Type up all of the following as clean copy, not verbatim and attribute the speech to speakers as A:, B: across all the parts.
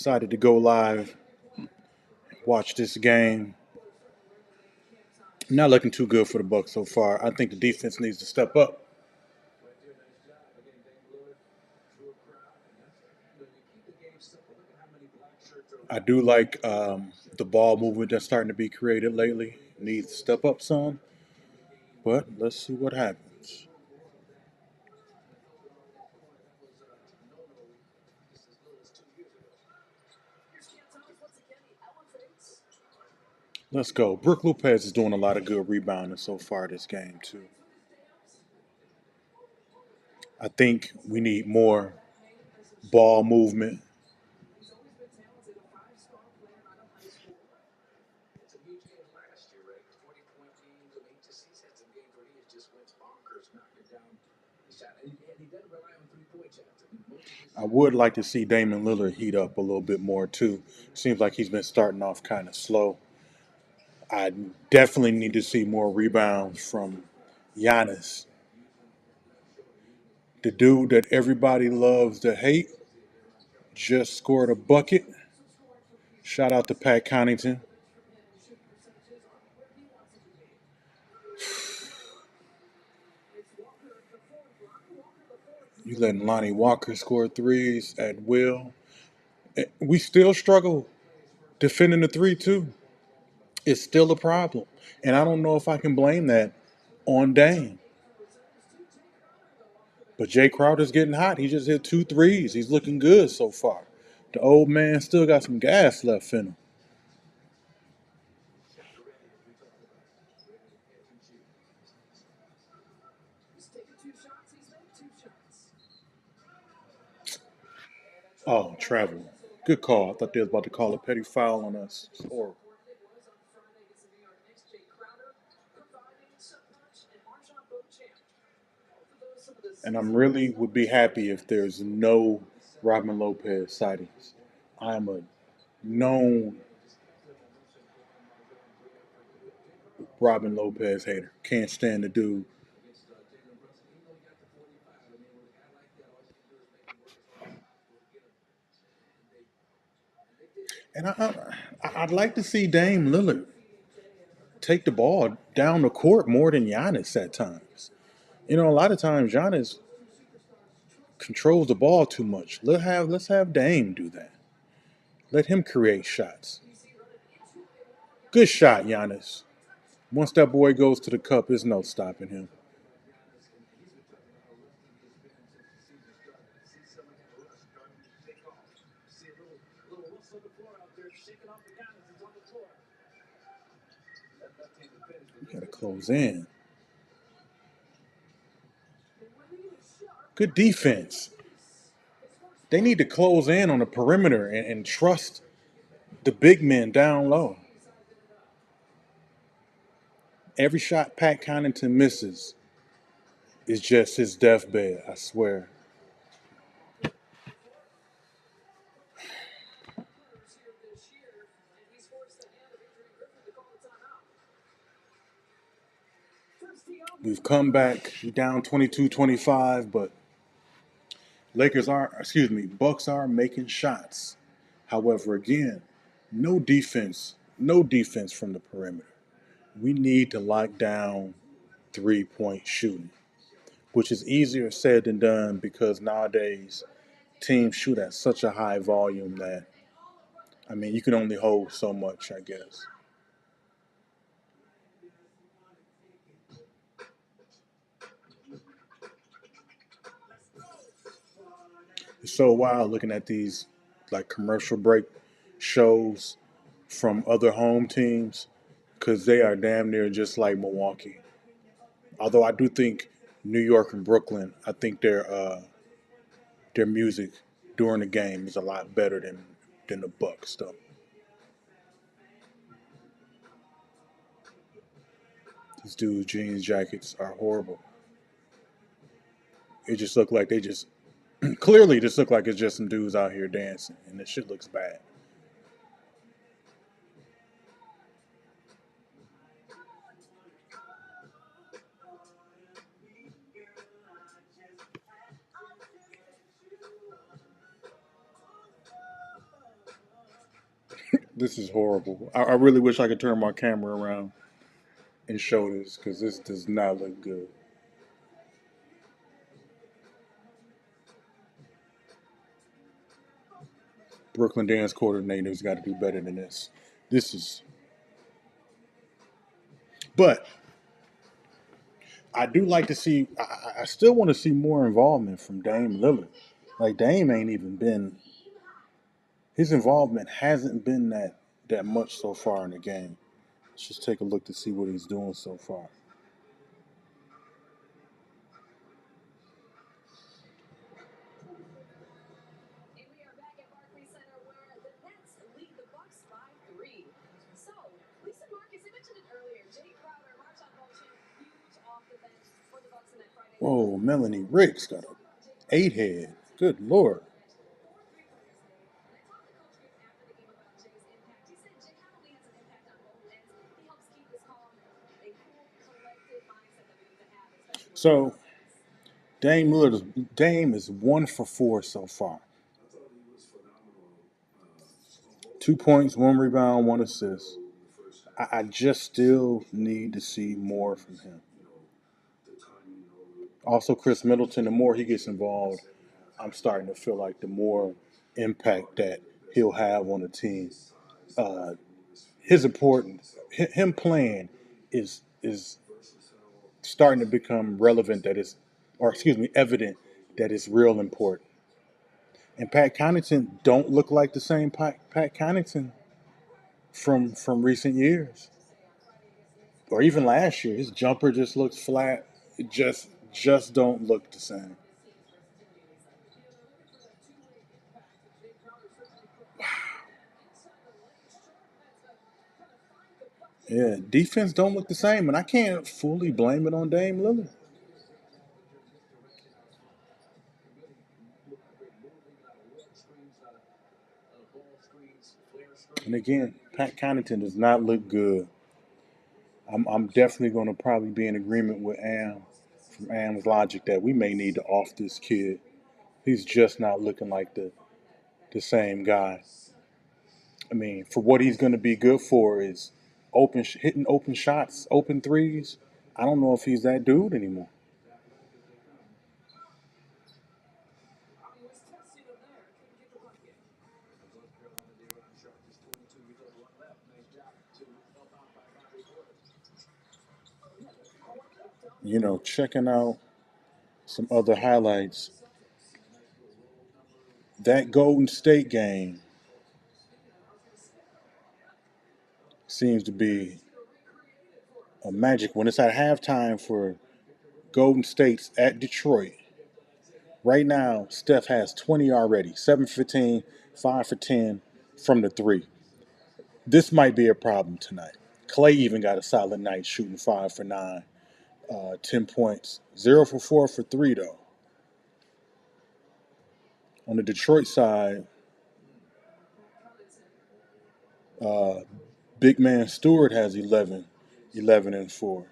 A: Decided to go live, watch this game. Not looking too good for the Bucks so far. I think the defense needs to step up. I do like the ball movement that's starting to be created lately. Needs to step up some, but let's see what happens. Let's go. Brooke Lopez is doing a lot of good rebounding so far this game too. I think we need more ball movement. I would like to see Damon Lillard heat up a little bit more too. Seems like he's been starting off kind of slow. I definitely need to see more rebounds from Giannis, the dude that everybody loves to hate. Just scored a bucket. Shout out to Pat Connaughton. You letting Lonnie Walker score threes at will. We still struggle defending the three too. It's still a problem, and I don't know if I can blame that on Dame. But Jay Crowder's getting hot. He just hit two threes. He's looking good so far. The old man still got some gas left in him. Oh, travel. Good call. I thought they was about to call a petty foul on us. It's horrible. And I'm really would be happy if there's no Robin Lopez sightings. I'm a known Robin Lopez hater. Can't stand the dude. And I'd like to see Dame Lillard take the ball down the court more than Giannis at times. You know, a lot of times Giannis controls the ball too much. Let's have Dame do that. Let him create shots. Good shot, Giannis. Once that boy goes to the cup, there's no stopping him. We gotta close in. Good defense. They need to close in on the perimeter and trust the big men down low. Every shot Pat Connaughton misses is just his deathbed, I swear. We've come back down 22-25, but Bucks are making shots. However, again, no defense from the perimeter. We need to lock down 3-point shooting, which is easier said than done because nowadays teams shoot at such a high volume that you can only hold so much, I guess. It's so wild looking at these like commercial break shows from other home teams because they are damn near just like Milwaukee. Although I do think New York and Brooklyn, I think their music during the game is a lot better than the Bucks stuff. These dudes' jeans jackets are horrible. It just look like they just clearly just look like it's just some dudes out here dancing, and this shit looks bad. This is horrible. I really wish I could turn my camera around and show this because this does not look good. Brooklyn dance coordinators got to do better than this. This is, but I do like to see. I still want to see more involvement from Dame Lillard. Like Dame ain't even been. His involvement hasn't been that much so far in the game. Let's just take a look to see what he's doing so far. Whoa, Melanie Ricks got a 8 head. Good lord. So Dame is 1 for 4 so far. 2 points, 1 rebound, 1 assist. I just still need to see more from him. Also, Chris Middleton, the more he gets involved, I'm starting to feel like the more impact that he'll have on the team. Uh, his importance, him playing, is starting to become relevant. That is, or excuse me, evident that it's real important. And Pat Connaughton don't look like the same Pat Connaughton from recent years, or even last year. His jumper just looks flat. It just don't look the same. Yeah, defense don't look the same, and I can't fully blame it on Dame Lillard. And again, Pat Connaughton does not look good. I'm definitely going to probably be in agreement with Am from Am's logic that we may need to off this kid. He's just not looking like the same guy. I mean, for what he's going to be good for is hitting open shots, open threes. I don't know if he's that dude anymore. Checking out some other highlights. That Golden State game seems to be a magic when it's at halftime for Golden State's at Detroit. Right now, Steph has 20 already, 7 for 15, 5 for 10 from the three. This might be a problem tonight. Clay even got a solid night shooting 5 for 9, 10 points. 0 for 4 for 3, though. On the Detroit side, uh, big man Stewart has 11 and 4.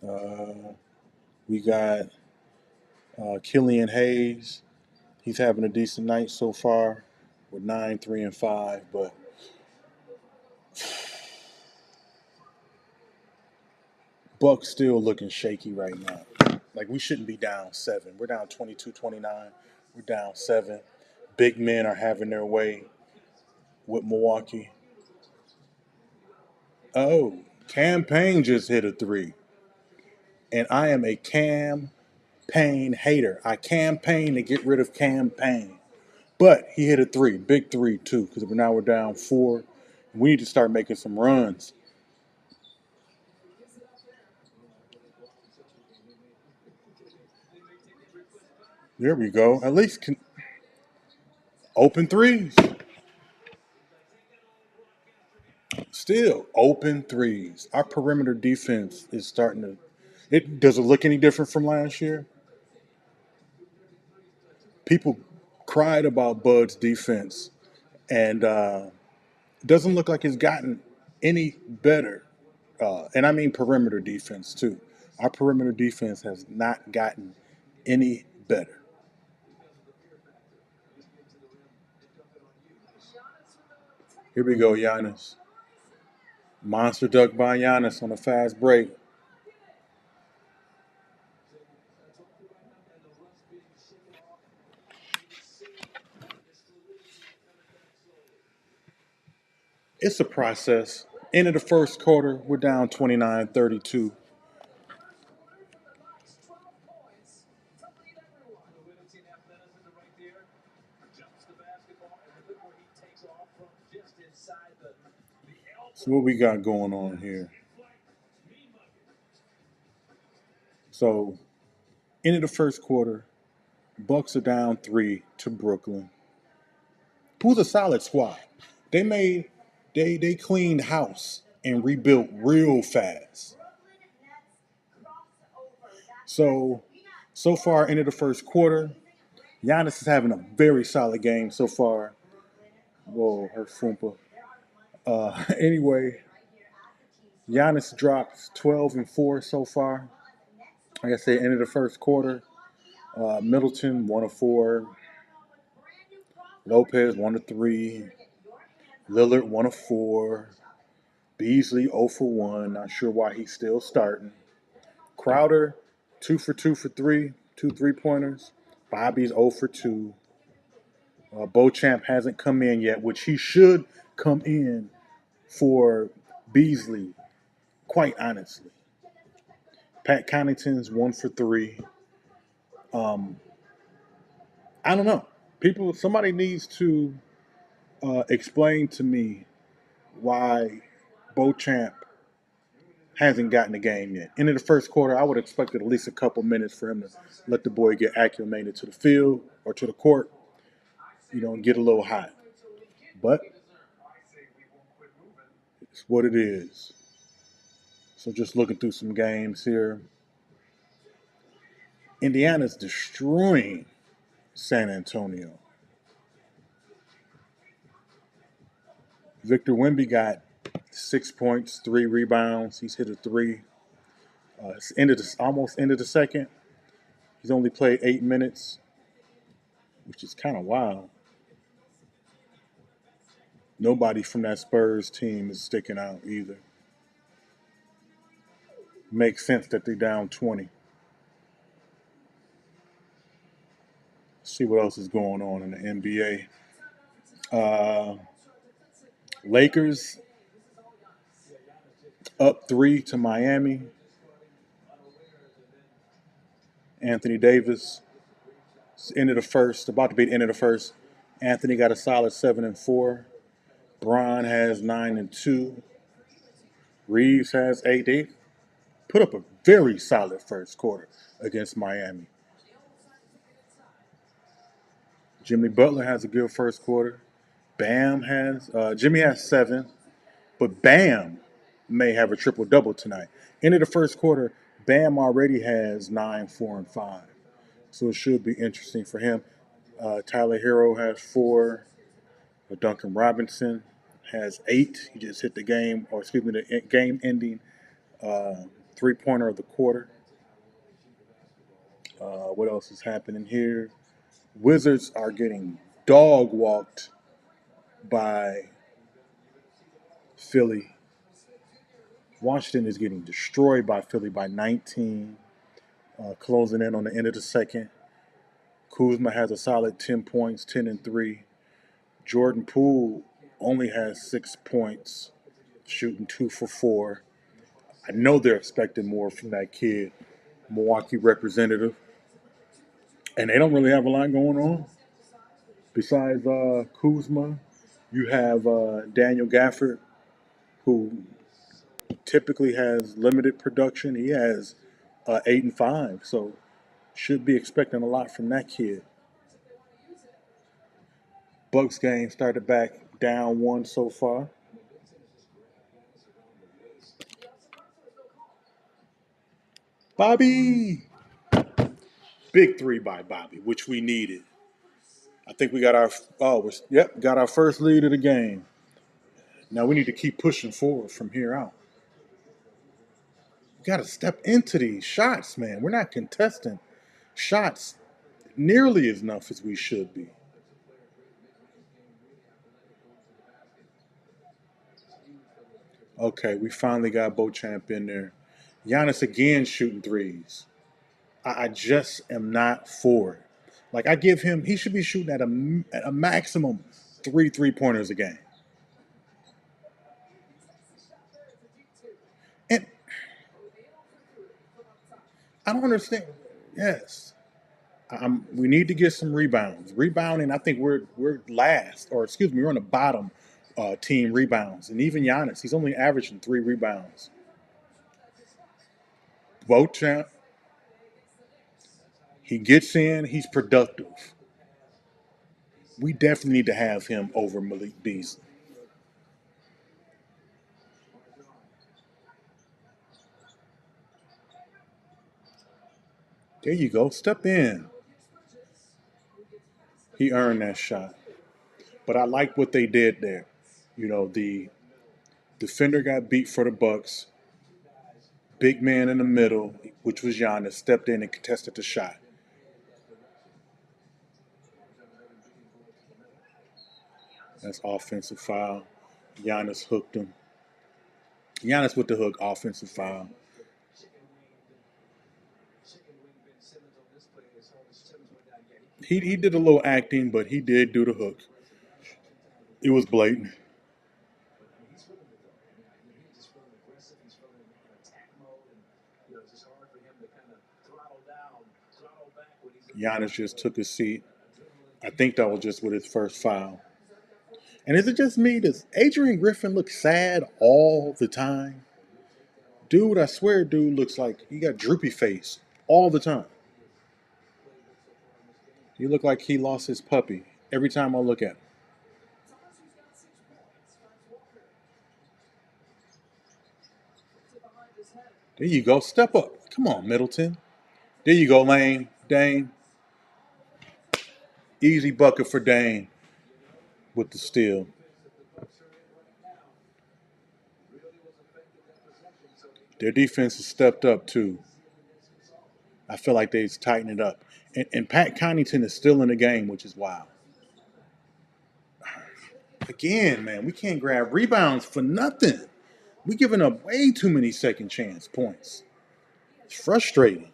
A: Uh, we got Killian Hayes. He's having a decent night so far with 9, 3, and 5, but Buck's still looking shaky right now. Like, we shouldn't be down 7. We're down 22-29. We're down 7. Big men are having their way with Milwaukee. Oh, Cam Payne just hit a 3. And I am a Cam Payne hater. I campaign to get rid of Cam Payne. But he hit a 3. Big 3, too, because now we're down 4. We need to start making some runs. There we go. At least open threes. Still open threes. Our perimeter defense is starting to. It does it look any different from last year? People cried about Bud's defense, and it doesn't look like it's gotten any better. And I mean perimeter defense too. Our perimeter defense has not gotten any better. Here we go, Giannis. Monster duck by Giannis on a fast break. It's a process. End of the first quarter, we're down 29-32. So what we got going on here? So end of the first quarter, Bucks are down 3 to Brooklyn. Who's a solid squad? They made they cleaned house and rebuilt real fast. So far into the first quarter, Giannis is having a very solid game so far. Whoa, her Foompa. Anyway, Giannis dropped 12 and 4 so far. Like I said, end of the first quarter. Middleton 1 of 4. Lopez 1 of 3. Lillard 1 of 4. Beasley 0 for 1. Not sure why he's still starting. Crowder 2 for 2 for 3. 2 3-pointers. Bobby's 0 for 2. Beauchamp hasn't come in yet, which he should come in for Beasley, quite honestly. Pat Connaughton's 1 for 3. I don't know. Somebody needs to explain to me why Beauchamp hasn't gotten the game yet. Into the first quarter, I would have expected at least a couple minutes for him to let the boy get acclimated to the field or to the court, and get a little hot. But it's what it is. So just looking through some games here. Indiana's destroying San Antonio. Victor Wemby got 6 points, 3 rebounds. He's hit a 3. It's almost ended the second. He's only played 8 minutes, which is kind of wild. Nobody from that Spurs team is sticking out either. Makes sense that they're down 20. See what else is going on in the NBA. Lakers up 3 to Miami. Anthony Davis, end of the first, about to be the end of the first. Anthony got a solid 7 and 4. Bron has 9 and 2. Reeves has 8. They put up a very solid first quarter against Miami. Jimmy Butler has a good first quarter. Jimmy has 7, but Bam may have a triple double tonight. End of the first quarter, Bam already has 9, 4, and 5, so it should be interesting for him. Tyler Hero has 4. Duncan Robinson has 8. He just hit the game-ending 3-pointer of the quarter. What else is happening here? Wizards are getting dog-walked by Philly. Washington is getting destroyed by Philly by 19, closing in on the end of the second. Kuzma has a solid 10 points, 10 and 3. Jordan Poole only has 6 points, shooting 2 for 4. I know they're expecting more from that kid, Milwaukee representative. And they don't really have a lot going on. Besides Kuzma, you have Daniel Gafford, who typically has limited production. He has 8 and 5, so should be expecting a lot from that kid. Bucks game started back down 1 so far. Bobby! Big 3 by Bobby, which we needed. I think we got our first lead of the game. Now we need to keep pushing forward from here out. We got to step into these shots, man. We're not contesting shots nearly as enough as we should be. Okay, we finally got Beauchamp in there. Giannis again shooting threes. I just am not for it. Like I give him, he should be shooting at a maximum three pointers a game. And I don't understand. Yes, we need to get some rebounds. Rebounding, I think we're last, or excuse me, we're on the bottom team rebounds. And even Giannis, he's only averaging 3 rebounds. Beauchamp, he gets in, he's productive. We definitely need to have him over Malik Beasley. There you go. Step in. He earned that shot. But I like what they did there. The defender got beat for the Bucks. Big man in the middle, which was Giannis, stepped in and contested the shot. That's offensive foul. Giannis hooked him. Giannis with the hook, offensive foul. He did a little acting, but he did do the hook. It was blatant. Giannis just took his seat. I think that was just with his first foul. And is it just me? Does Adrian Griffin look sad all the time? Dude, I swear, dude looks like he got droopy face all the time. He looked like he lost his puppy every time I look at him. There you go. Step up. Come on, Middleton. There you go, Lane. Dane. Easy bucket for Dane with the steal. Their defense has stepped up too. I feel like they've tightened it up. And Pat Connaughton is still in the game, which is wild. Again, man, we can't grab rebounds for nothing. We're giving up way too many second chance points. It's frustrating.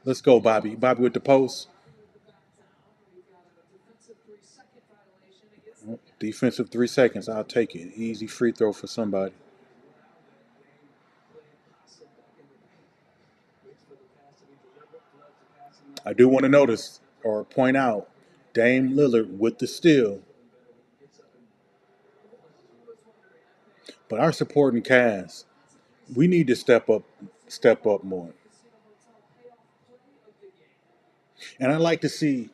A: Let's go, Bobby. Bobby with the post. Defensive 3 seconds. I'll take it. Easy free throw for somebody. I do want to notice or point out Dame Lillard with the steal, but our supporting cast, we need to step up more. And I like to see,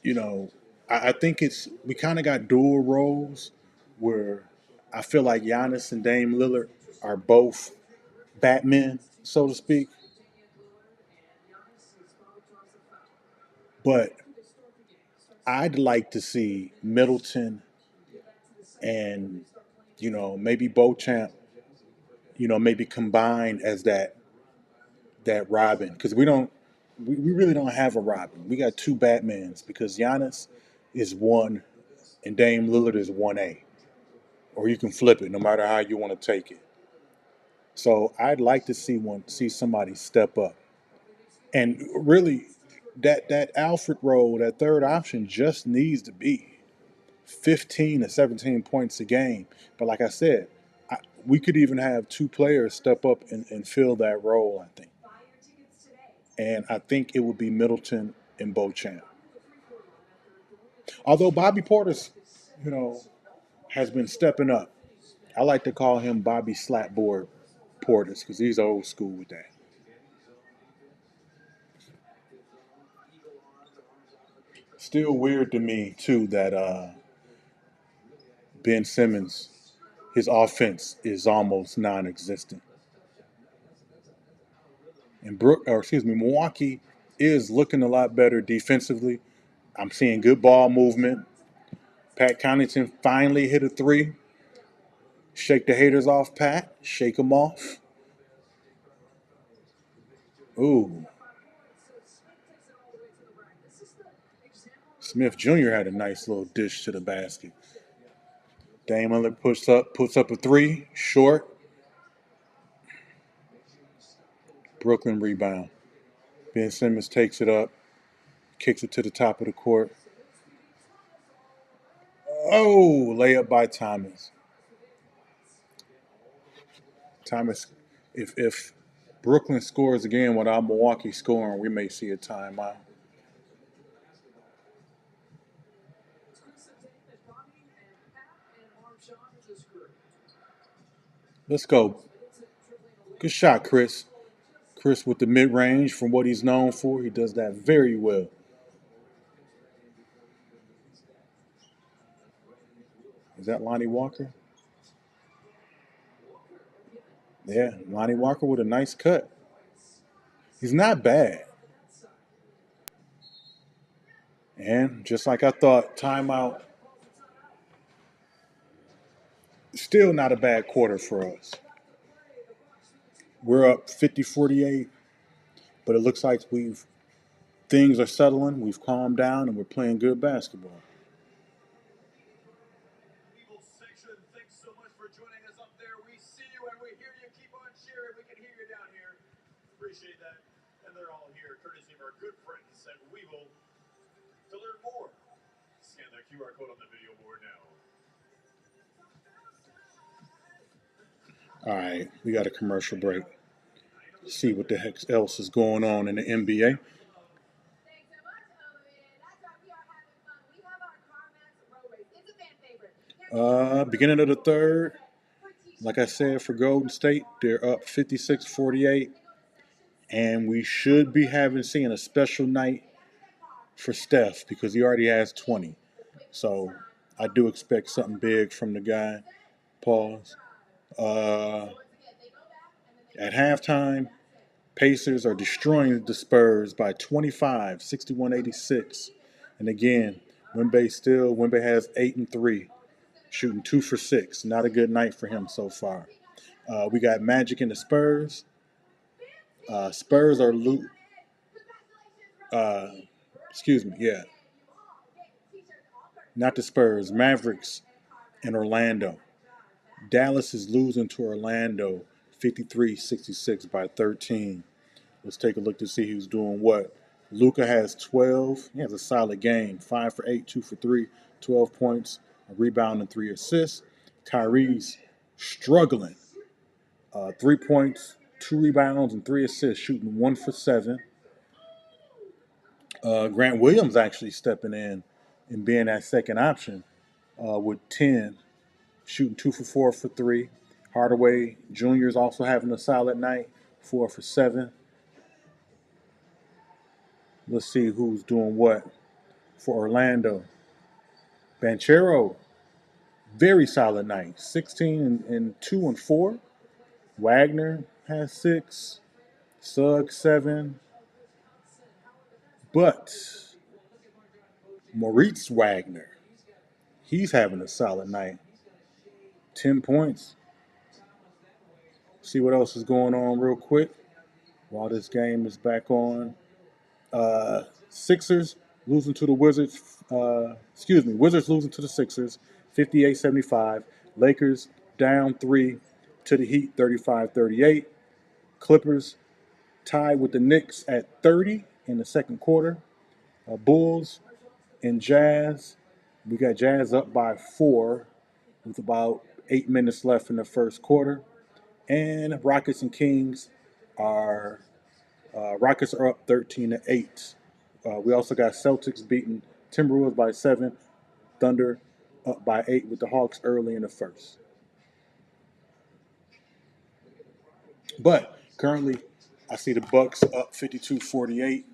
A: you know, I think we kind of got dual roles where I feel like Giannis and Dame Lillard are both Batmen, so to speak. But I'd like to see Middleton and maybe Beauchamp, maybe combined as that Robin because we really don't have a Robin. We got two Batmans because Giannis is one and Dame Lillard is 1A. Or you can flip it no matter how you want to take it. So I'd like to see somebody step up. And really that Alfred role, that third option just needs to be 15 to 17 points a game. But like I said, we could even have two players step up and fill that role, I think. And I think it would be Middleton and Beauchamp. Although Bobby Portis, you know, has been stepping up. I like to call him Bobby Slapboard Portis because he's old school with that. Still weird to me too that Ben Simmons, his offense is almost non-existent, and Milwaukee is looking a lot better defensively. I'm seeing good ball movement. Pat Connaughton finally hit a three. Shake the haters off, Pat. Shake them off. Ooh, Smith Jr. had a nice little dish to the basket. Dame Lillard puts up a three, short. Brooklyn rebound. Ben Simmons takes it up, kicks it to the top of the court. Oh, layup by Thomas. Thomas, if Brooklyn scores again without Milwaukee scoring, we may see a timeout. Let's go. Good shot, Chris. Chris with the mid range from what he's known for. He does that very well. Is that Lonnie Walker? Yeah, Lonnie Walker with a nice cut. He's not bad. And just like I thought, timeout. Still not a bad quarter for us. We're up 50-48, but it looks like things are settling, we've calmed down, and we're playing good basketball. All right, we got a commercial break. See what the heck else is going on in the NBA. Beginning of the third, like I said, for Golden State, they're up 56-48, and we should be seeing a special night for Steph because he already has 20. So I do expect something big from the guy. Pause. At halftime, Pacers are destroying the Spurs by 25, 61-86. And again, Wemby has 8 and 3, shooting 2 for 6. Not a good night for him so far. We got Magic and the Spurs. Spurs are not the Spurs. Mavericks and Orlando. Dallas is losing to Orlando 53-66 by 13. Let's take a look to see who's doing what. Luka has 12. He has a solid game. 5 for 8, 2 for 3, 12 points, a rebound, and 3 assists. Kyrie's struggling. 3 points, 2 rebounds, and 3 assists, shooting 1 for 7. Grant Williams actually stepping in and being that second option with 10, shooting 2 for 4 for 3. Hardaway Jr. is also having a solid night, 4 for 7. Let's see who's doing what for Orlando. Banchero, very solid night, 16 and 2 and 4. Wagner has 6. Suggs 7. But Moritz Wagner, he's having a solid night. 10 points. See what else is going on real quick while this game is back on. Sixers losing to the Wizards. Wizards losing to the Sixers, 58-75. Lakers down 3 to the Heat, 35-38. Clippers tied with the Knicks at 30 in the second quarter. Bulls and Jazz. We got Jazz up by 4 with about 8 minutes left in the first quarter. And Rockets and Kings are Rockets are up 13-8. We also got Celtics beating Timberwolves by 7. Thunder up by 8 with the Hawks early in the first. But currently, I see the Bucks up 52-48.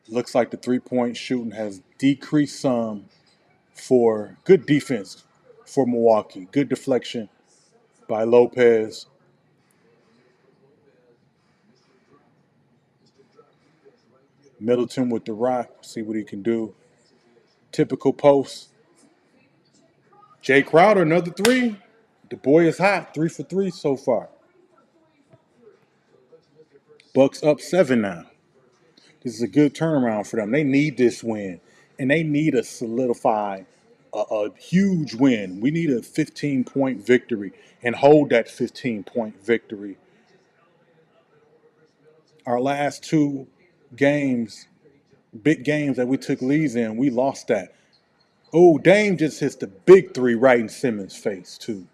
A: Looks like the three-point shooting has decreased some for good defense for Milwaukee. Good deflection by Lopez. Middleton with the rock. See what he can do. Typical post. Jay Crowder, another 3. The boy is hot. 3 for 3 so far. Bucks up 7 now. This is a good turnaround for them. They need this win, and they need to solidify a huge win. We need a 15-point victory and hold that 15-point victory. Our last two games, big games that we took leads in, we lost that. Oh, Dame just hits the big three right in Simmons' face, too.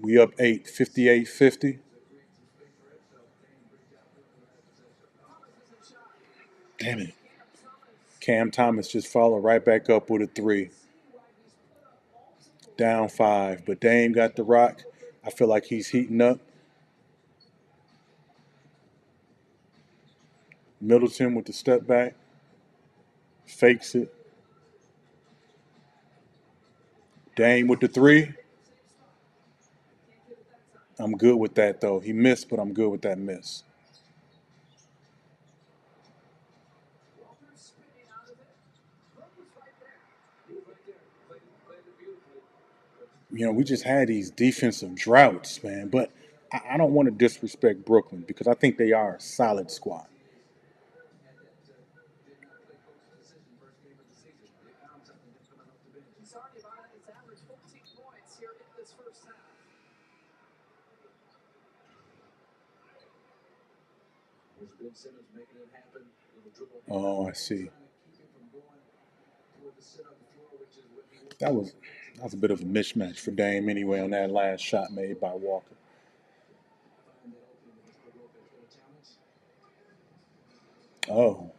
A: We up 8, 58-50. Damn it. Cam Thomas just followed right back up with a three. Down 5. But Dame got the rock. I feel like he's heating up. Middleton with the step back. Fakes it. Dame with the three. I'm good with that, though. He missed, but I'm good with that miss. We just had these defensive droughts, man. But I don't want to disrespect Brooklyn because I think they are a solid squad. Oh, I see. That was that was a bit of a mismatch for Dame anyway on that last shot made by Walker. Oh,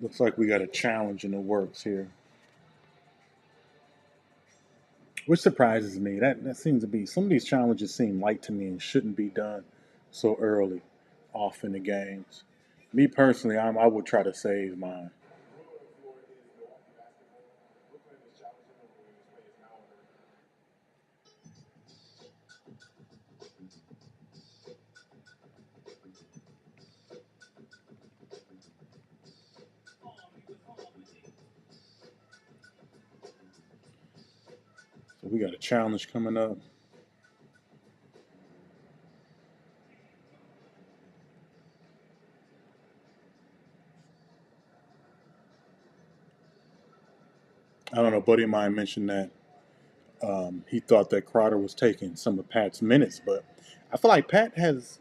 A: looks like we got a challenge in the works here, which surprises me. That seems to be some of these challenges seem light to me and shouldn't be done so early, off in the games. Me personally, I would try to save mine. So we got a challenge coming up. I don't know, a buddy of mine mentioned that he thought that Crowder was taking some of Pat's minutes, but I feel like Pat has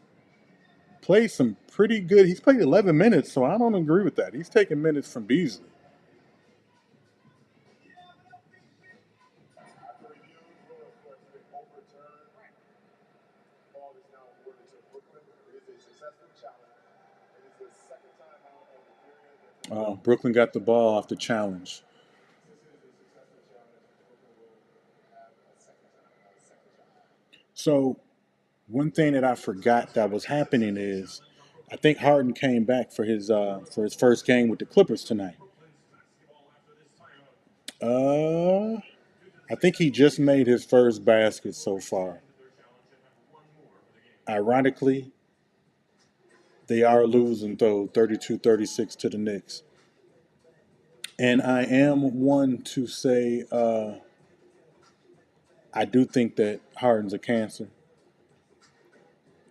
A: played some pretty good. He's played 11 minutes, so I don't agree with that. He's taking minutes from Beasley. Brooklyn got the ball off the challenge. So one thing that I forgot that was happening is I think Harden came back for his first game with the Clippers tonight. Uh, I think he just made his first basket so far. Ironically, they are losing though 32-36 to the Knicks. And I am one to say I do think that Harden's a cancer,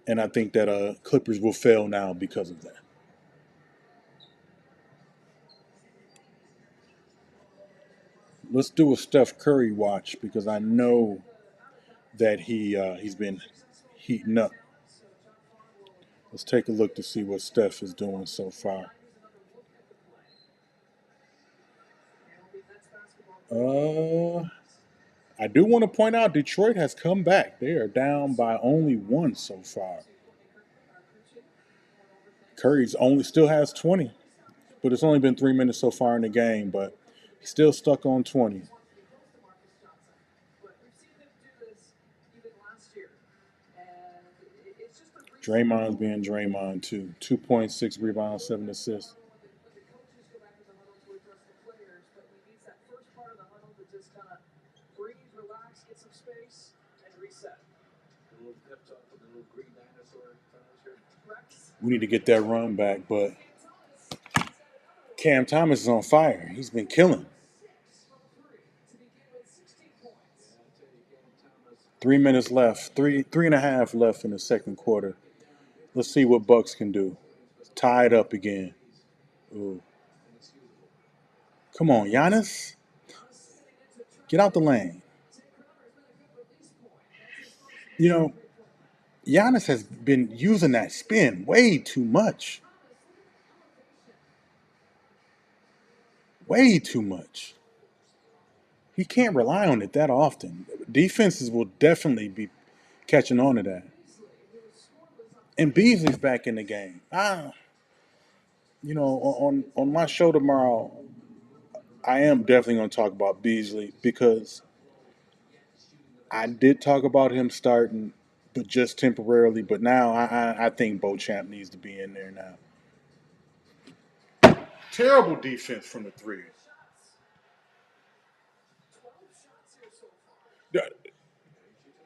A: and I think that Clippers will fail now because of that. Let's do a Steph Curry watch because I know that he's been heating up. Let's take a look to see what Steph is doing so far. Uh, I do want to point out Detroit has come back. They are down by only one so far. Curry's only still has 20, but it's only been 3 minutes so far in the game, but he's still stuck on 20. Draymond's being Draymond too. 2.6 rebounds, 7 assists. We need to get that run back, but Cam Thomas is on fire. He's been killing. 3 minutes left. Three and a half left in the second quarter. Let's see what Bucks can do. Tied up again. Ooh. Come on, Giannis. Get out the lane. You know, Giannis has been using that spin way too much. Way too much. He can't rely on it that often. Defenses will definitely be catching on to that. And Beasley's back in the game. On my show tomorrow, I am definitely going to talk about Beasley because I did talk about him starting, but just temporarily. But now I think Beauchamp needs to be in there now. Terrible defense from the three.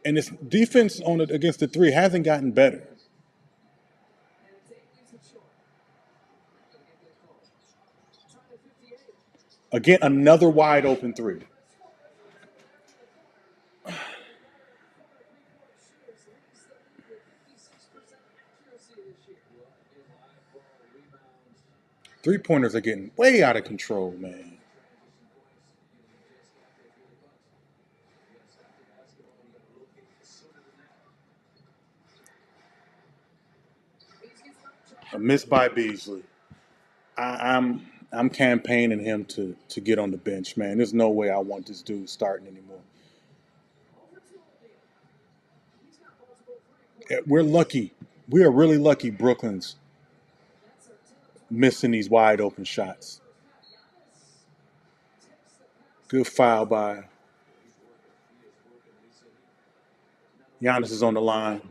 A: And this defense against the three hasn't gotten better. Again, another wide open three. 3-pointers are getting way out of control, man. A miss by Beasley. I'm campaigning him to get on the bench, man. There's no way I want this dude starting anymore. We're lucky. We are really lucky. Brooklyn's missing these wide open shots. Good foul by Giannis is on the line.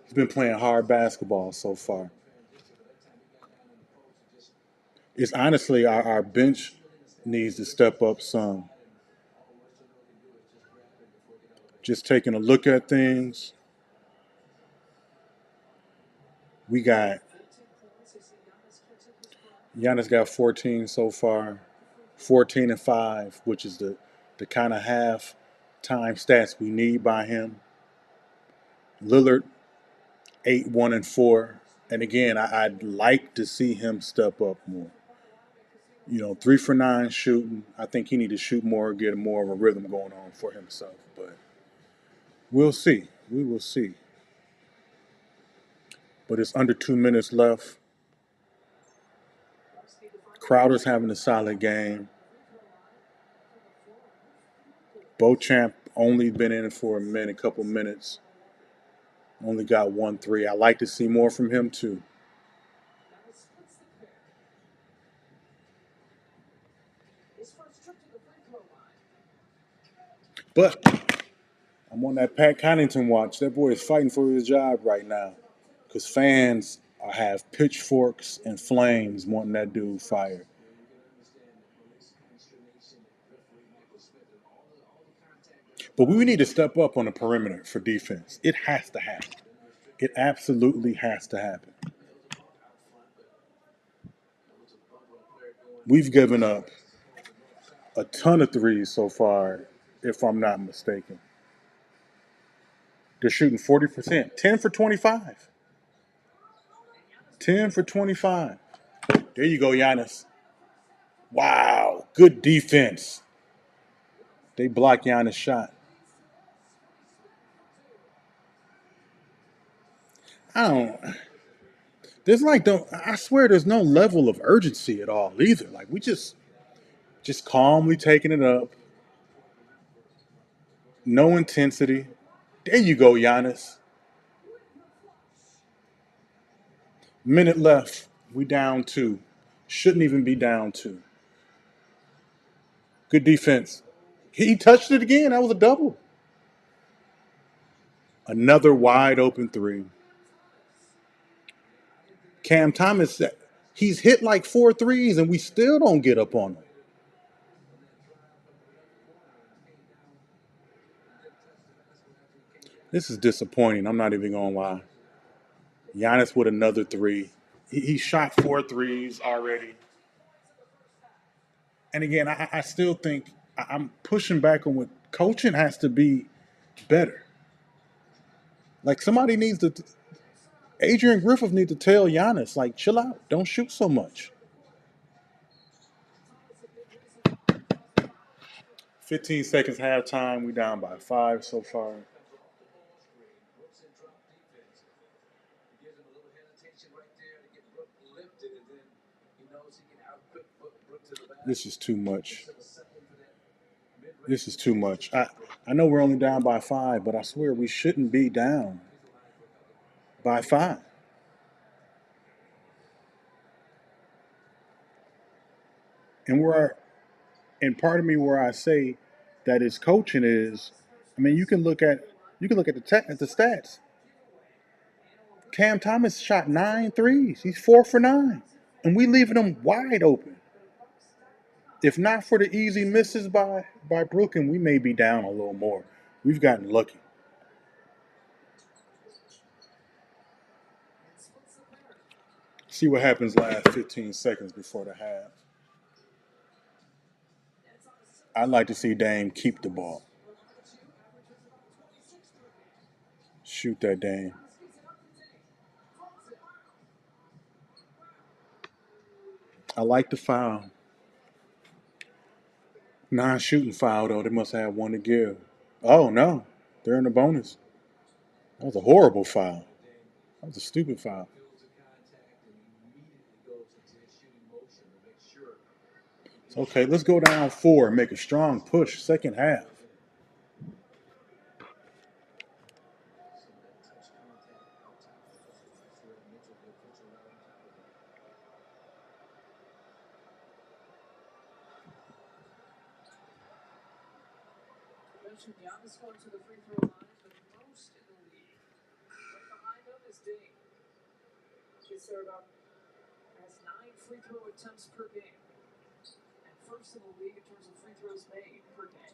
A: He's been playing hard basketball so far. It's honestly our bench needs to step up some. Just taking a look at things. We got Giannis got 14 so far, 14 and 5, which is the kind of half time stats we need by him. Lillard 8 1 and 4, and again I'd like to see him step up more. 3 for 9 shooting. I think he need to shoot more, get more of a rhythm going on for himself. But we'll see. We will see. But it's under 2 minutes left. Crowder's having a solid game. Beauchamp only been in for a couple minutes. Only got 1 3. I like to see more from him too. But I'm on that Pat Connaughton watch. That boy is fighting for his job right now because fans have pitchforks and flames wanting that dude fired. But we need to step up on the perimeter for defense. It has to happen. It absolutely has to happen. We've given up a ton of threes so far, if I'm not mistaken. They're shooting 40%, 10 for 25. 10 for 25. There you go, Giannis. Wow, good defense. They blocked Giannis' shot. I don't. I swear there's no level of urgency at all either. Like we just calmly taking it up. No intensity. There you go, Giannis. Minute left. We down 2. Shouldn't even be down 2. Good defense. He touched it again. That was a double. Another wide open 3. Cam Thomas, he's hit like 4 threes and we still don't get up on him. This is disappointing. I'm not even going to lie. Giannis with another 3. He shot 4 threes already. And again, I still think I'm pushing back on what coaching has to be better. Like somebody needs to. Adrian Griffith needs to tell Giannis, like, chill out, don't shoot so much. 15 seconds halftime. We down by 5 so far. This is too much. This is too much. I know we're only down by 5, but I swear we shouldn't be down by 5. And where and part of me where I say that his coaching is, I mean, you can look at at the stats. Cam Thomas shot 9 threes. He's 4 for 9, and we leaving him wide open. If not for the easy misses by Brooklyn, we may be down a little more. We've gotten lucky. See what happens last 15 seconds before the half. I'd like to see Dame keep the ball. Shoot that Dame. I like the foul. Non-shooting foul though. They must have one to give. Oh no, they're in the bonus. That was a horrible foul. That was a stupid foul. Okay, let's go down 4 and make a strong push second half.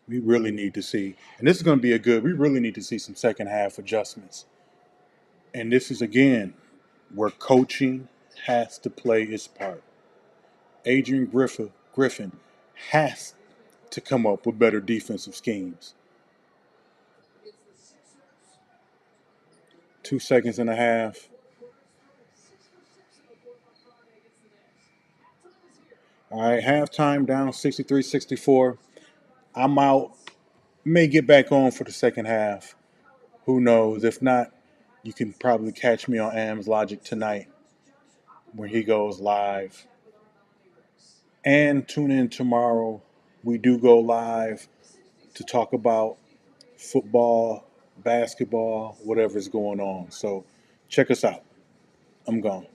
A: We really need to see, and this is going to be a good. We really need to see some second half adjustments. And this is again where coaching has to play its part. Adrian Griffin has to come up with better defensive schemes. 2 seconds and a half. All right, halftime down 63-64. I'm out. May get back on for the second half. Who knows? If not, you can probably catch me on Am's Logic tonight when he goes live. And tune in tomorrow. We do go live to talk about football, basketball, whatever's going on. So check us out. I'm gone.